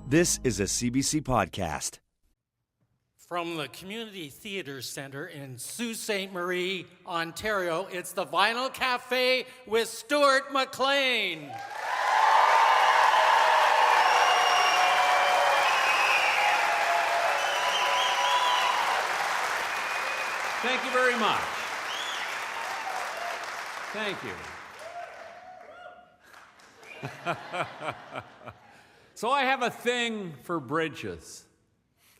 This is a CBC podcast. From the Community Theatre Centre in Sault Ste. Marie, Ontario, it's the Vinyl Cafe with Stuart McLean. Thank you very much. Thank you. So I have a thing for bridges.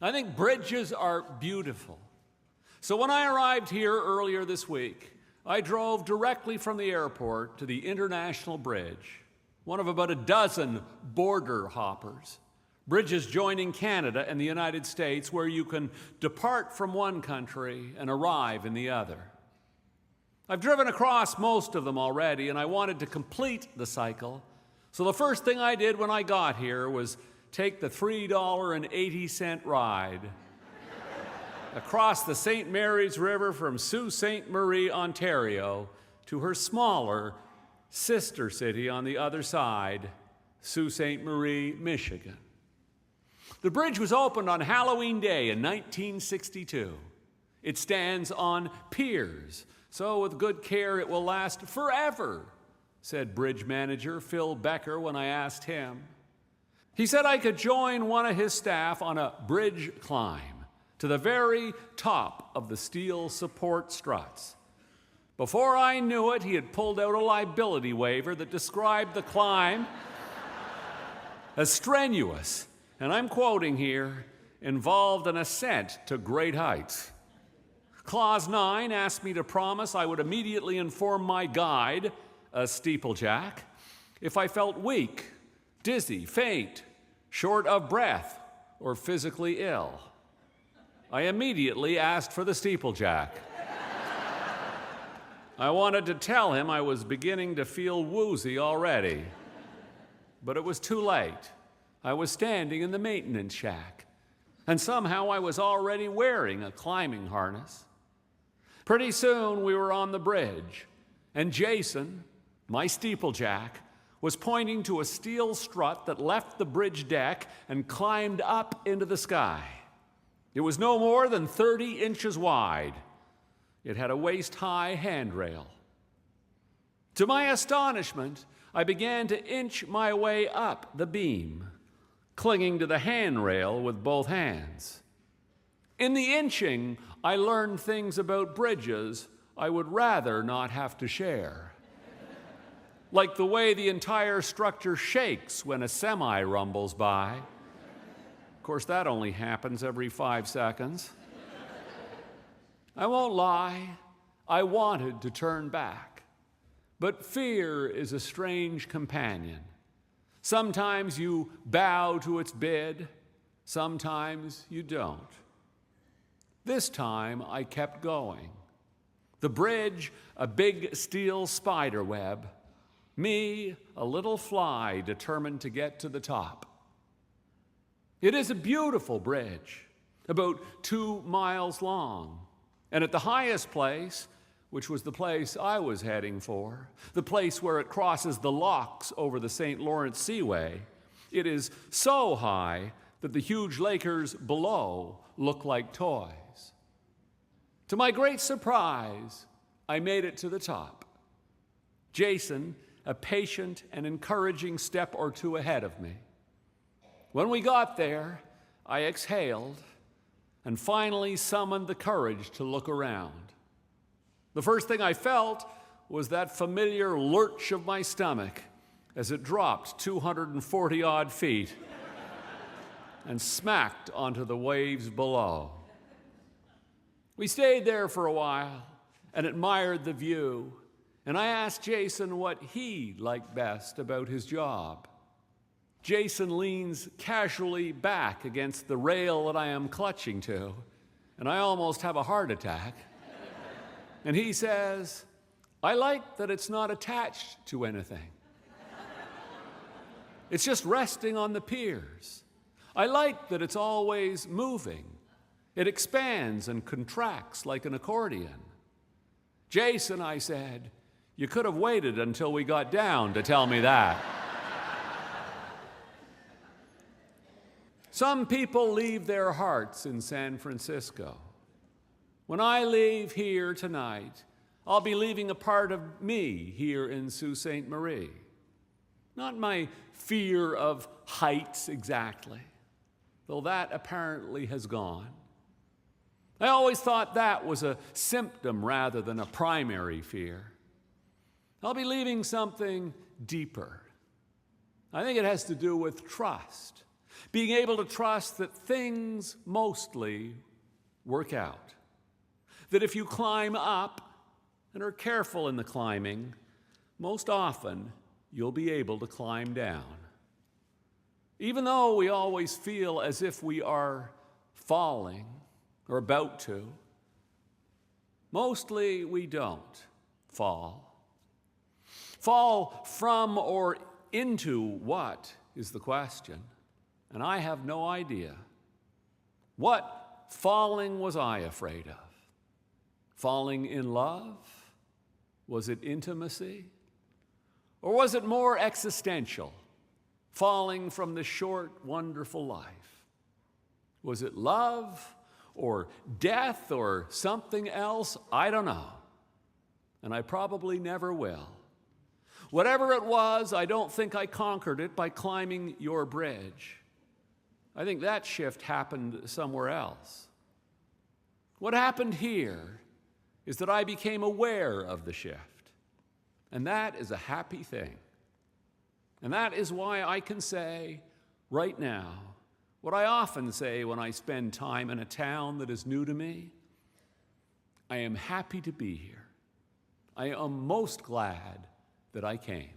I think bridges are beautiful. So when I arrived here earlier this week, I drove directly from the airport to the International Bridge, one of about a dozen border hoppers, bridges joining Canada and the United States where you can depart from one country and arrive in the other. I've driven across most of them already, and I wanted to complete the cycle. So the first thing I did when I got here was take the $3.80 ride across the St. Mary's River from Sault Ste. Marie, Ontario, to her smaller sister city on the other side, Sault Ste. Marie, Michigan. The bridge was opened on Halloween Day in 1962. It stands on piers, so with good care it will last forever, said bridge manager Phil Becker when I asked him. He said I could join one of his staff on a bridge climb to the very top of the steel support struts. Before I knew it, he had pulled out a liability waiver that described the climb as strenuous, and I'm quoting here, involved an ascent to great heights. Clause 9 asked me to promise I would immediately inform my guide, a steeplejack, if I felt weak, dizzy, faint, short of breath, or physically ill. I immediately asked for the steeplejack. I wanted to tell him I was beginning to feel woozy already, but it was too late. I was standing in the maintenance shack, and somehow I was already wearing a climbing harness. Pretty soon we were on the bridge, and Jason, my steeplejack, was pointing to a steel strut that left the bridge deck and climbed up into the sky. It was no more than 30 inches wide. It had a waist-high handrail. To my astonishment, I began to inch my way up the beam, clinging to the handrail with both hands. In the inching, I learned things about bridges I would rather not have to share. Like the way the entire structure shakes when a semi rumbles by. Of course, that only happens every 5 seconds. I won't lie, I wanted to turn back. But fear is a strange companion. Sometimes you bow to its bid, sometimes you don't. This time I kept going. The bridge, a big steel spider web. Me, a little fly determined to get to the top. It is a beautiful bridge, about 2 miles long. And at the highest place, which was the place I was heading for, the place where it crosses the locks over the St. Lawrence Seaway, it is so high that the huge lakers below look like toys. To my great surprise, I made it to the top. Jason, a patient and encouraging step or two ahead of me. When we got there, I exhaled and finally summoned the courage to look around. The first thing I felt was that familiar lurch of my stomach as it dropped 240-odd feet and smacked onto the waves below. We stayed there for a while and admired the view, and I asked Jason what he liked best about his job. Jason leans casually back against the rail that I am clutching to, and I almost have a heart attack. And he says, I like that it's not attached to anything. It's just resting on the piers. I like that it's always moving. It expands and contracts like an accordion. Jason, I said, you could have waited until we got down to tell me that. Some people leave their hearts in San Francisco. When I leave here tonight, I'll be leaving a part of me here in Sault Ste. Marie. Not my fear of heights exactly, though that apparently has gone. I always thought that was a symptom rather than a primary fear. I'll be leaving something deeper. I think it has to do with trust. Being able to trust that things mostly work out. That if you climb up and are careful in the climbing, most often you'll be able to climb down. Even though we always feel as if we are falling or about to, mostly we don't fall. Fall from or into what is the question, and I have no idea. What falling was I afraid of? Falling in love? Was it intimacy? Or was it more existential? Falling from the short, wonderful life? Was it love or death or something else? I don't know. And I probably never will. Whatever it was, I don't think I conquered it by climbing your bridge. I think that shift happened somewhere else. What happened here is that I became aware of the shift. And that is a happy thing. And that is why I can say right now what I often say when I spend time in a town that is new to me. I am happy to be here. I am most glad that I came.